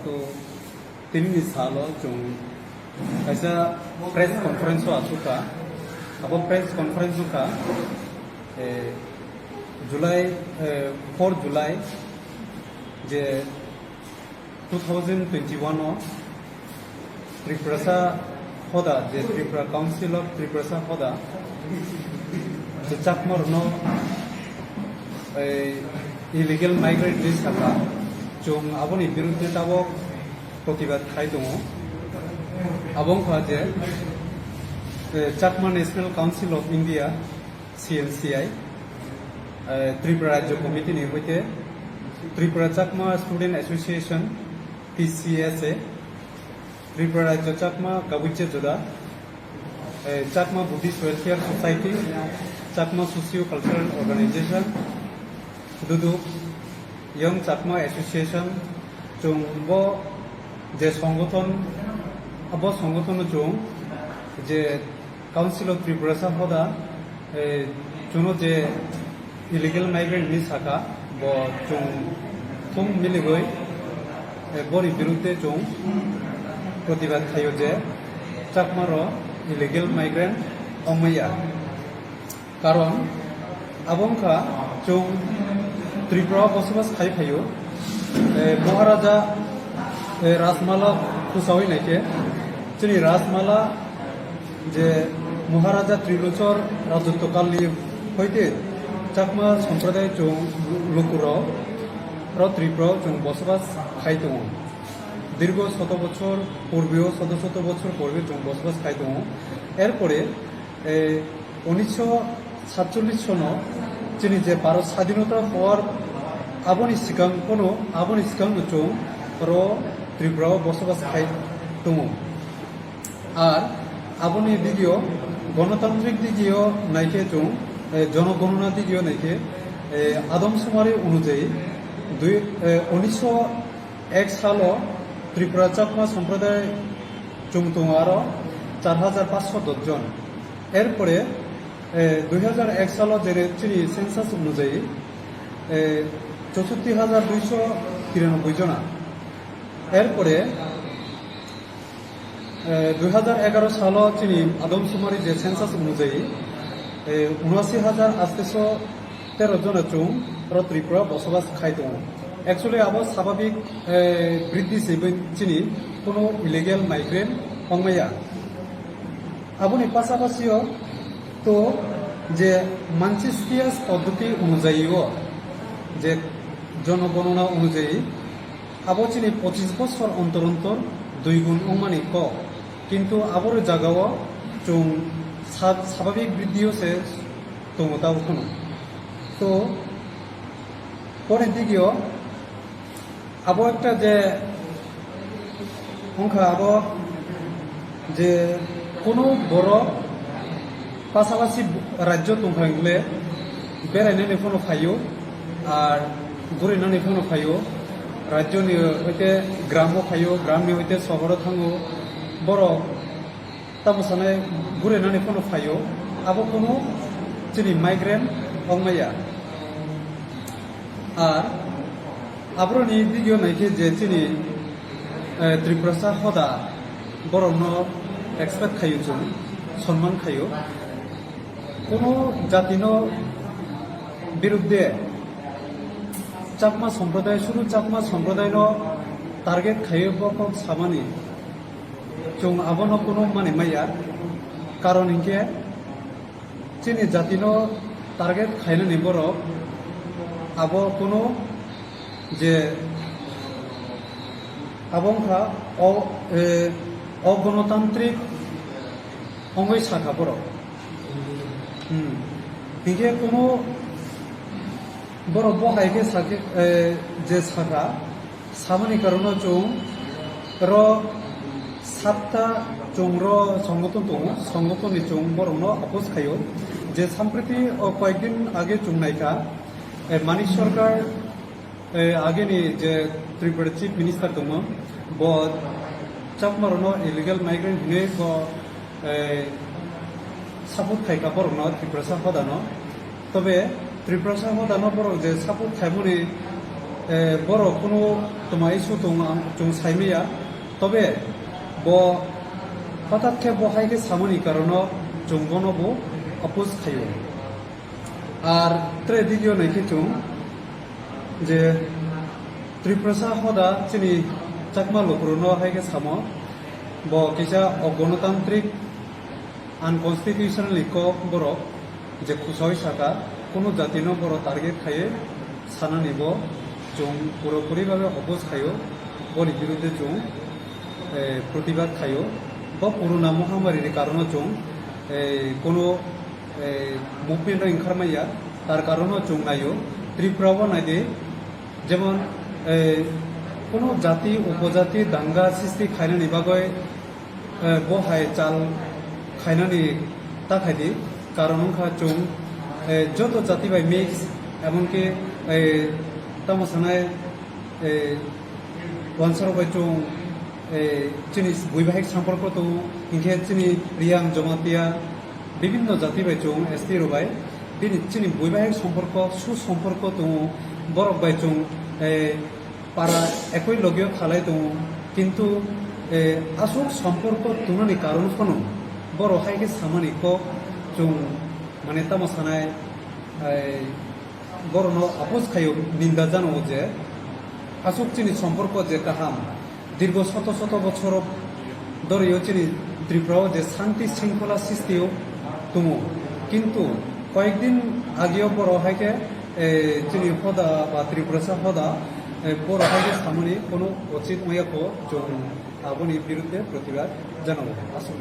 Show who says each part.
Speaker 1: तो तीन साल जो ऐसा प्रेस कॉन्फ्रेंस आसुका अब प्रेस कॉन्फ्रेंस का जुलाई 4 जुलाई जे 2021 त्रिपुरा होदा जे त्रिपुरा काउंसिल ऑफ त्रिपुरा होदा जे चाकमर नो इलिगेल माइग्रेंट लिस्ट थाका जों आबोनि बिरुद्धे ताबो प्रतिबाद खाय दङ आबोंखा जे Chakma national council of India CNCI Tripura राज्य कमिटी नि होते Tripura Chakma student association TCSA Tripura राज्य चाकमा गाविचे जुदा Chakma Buddhist welfare society Chakma socio cultural organisation दुदु यंग चाकमा एसोसिएशन जों बो जे संगठन अब संगठन जों जे काउंसिल ऑफ त्रिपुरा सा होदा जों जे इलिगेल माइग्रेंट नि साका बो जों तुम मिले गई बरी विरुद्धे जों प्रतिबाद खायो जे चाकमारो इलिगेल माइग्रेंट अमैया कारण आबंखा जों त्रिपुरा बसबास खाय फायो महाराजा राजमाला खुसावै नायके जोंनि राजमाला जे महाराजा त्रिलोचर राजत्व कालनि हयते चाकमा सम्प्रदाय जों लुकुराव त्रिपुरा जों बसबास खाय दङ दीर्घ शत बছর পূর্বেও শত শত বছর পূর্বে जों বসবাস খাই दङ এরপরে 1947 সনে जोंनि जे भारत স্বাধীনতা পাওয়ার आबोनि सिगां जों त्रिपुरा बसबास खाय दङ আর आबोनि दिगियो गणतांत्रिक दिगियो नायके जों जनगणना दिगियो नायके आदमशुमारी अनुयायी 1901 सालो त्रिपुरा चाकमा सम्प्रदाय जों दङ आरो 4510 जन एरपरे 2001 सालो जेरै जोंनि सेन्सास अनुयायी 64293 जना एरपरे 2011 सालो जोंनि आदमशुमारी जे सेन्सास अनुयायी 79813 जना जों त्रिपुरा बसबास खाय दङ एक्चुअली अब स्वाभाविक बृद्धि से जोंनि कोनो इलिगेल माइग्रेंट अमैया आबोनि पासापासि तो जे मानसि स्थियास पद्धति अनुयायी जे जनगणना अनुयायी आबो जोंनि 25 बছর अंतर अंतर 2 गुण अमानि क किन्तु आबोर जागाव जों स्वाभाविक बृद्धि से दङ दावखोनो तो परे दिगियो आबो एकटा जे अंखा आबो जे कोनो बर' पासापासि राज्य दंखायोब्ला बेरायनानै फनो फायो आर गुरैनानै फनो फायो राज्यनि हयते ग्रामाव फायो ग्रामनि हयते सहराव थाङो बर' ताबसानाय गुरैनानै फनो फायो आबो कोनो जोंनि माइग्रेंट अमैया आर आब्रनि दिगियो नायके जे जोंनि त्रिपुरा होदा बर'नो एक्सपेक्ट खायो जों सम्मान खायो कोनो जातिनो बिरुद्धे चाकमा सम्प्रदाय शुरू चाकमा सम्प्रदायनो टार्गेट खायो बको सामानि जों आबोनो कोनो माने माया कारण इनके जोंनि जातिनो टार्गेट खायनानै बर' आबो कोनो जे आबंखा अगणतांत्रिक अंगै साखा बर' इनके कोनो बर' बहायके साके जे साखा सामानि कारण जों सातटा जों संगठन दङ संगठननि जों बर'नो अपोज खायो जे सम्प्रति कয়েকদিন आगे जों नायका मानिक सरकार आगे जे त्रिपुरा चीफ मिनिस्टर दङ बो चाकमारनो इलिगेल माइग्रेंट हिने बो सापोर्ट खायका बर'नो त्रिपुरा होदानो तबे त्रिपुरा होदानो बर' जे सापोर्ट खायमनि बर' कोनो তোমাই সুতং চং সাইমিয়া তবে ব হঠাৎ কে বহাইকে সামনি কারণ চং বনবো অপোজ খাইও আর ত্রে দ্বিতীয় নাকি চং যে ত্রিপুরা হদা চিনি চাকমা লকুরনো হাইকে সাম ব কিসা অগণতান্ত্রিক আনকনস্টিটিউশনাল ক বড় যে খুশই সাকা কোনো জাতিনো বড় টার্গেট খাইয়ে সানা নিব जों পুরোপুরিভাবে অপোজ খাইও বনি বিরুদ্ধে जों প্রতিবাদ খাইও বা করোনা মহামারীর কারণে जों কোনো মুভমেন্ট ওंखारमाया তার কারণে जों নাইও ত্রিপুরাও নাইদে যেমন কোনো জাতি উপজাতি দাঙ্গা সৃষ্টি খাইনানি বাগৈ বহাই চাল খাইনানি তাকাইদি কারণ जों যত জাতি বাই মিক্স এমনকি তামসানায় ওয়ানসারবাই চং চিনি বৈবাহিক সম্পর্ক তো ইংখে চিনি রিয়াং জমাতিয়া বিভিন্ন জাতি বাই চং এসটি রবাই দিন চিনি বৈবাহিক সম্পর্ক সুসম্পর্ক তো বরক বাই চং পারা একই লগীয় খালাই তো কিন্তু আসল সম্পর্ক তুলনি কারণ ফোনো বড় হাইকে সামানি ক চং মানে তামসানায় বরণ আপোষ খাইও নিন্দা জানো যে আসক চিনি সম্পর্ক যে কাহাম দীর্ঘ শত শত বছর ধরেও চিনি ত্রিপুরাও যে শান্তি শৃঙ্খলা সৃষ্টিও তুমো কিন্তু কয়েকদিন আগেও বড় হাইকে চিনি হদা বা ত্রিপুরা হদা বড় হাইকে সামনে কোনো উচিত ময়াকে जों আবনি বিরুদ্ধে প্রতিবাদ জানাবো আসল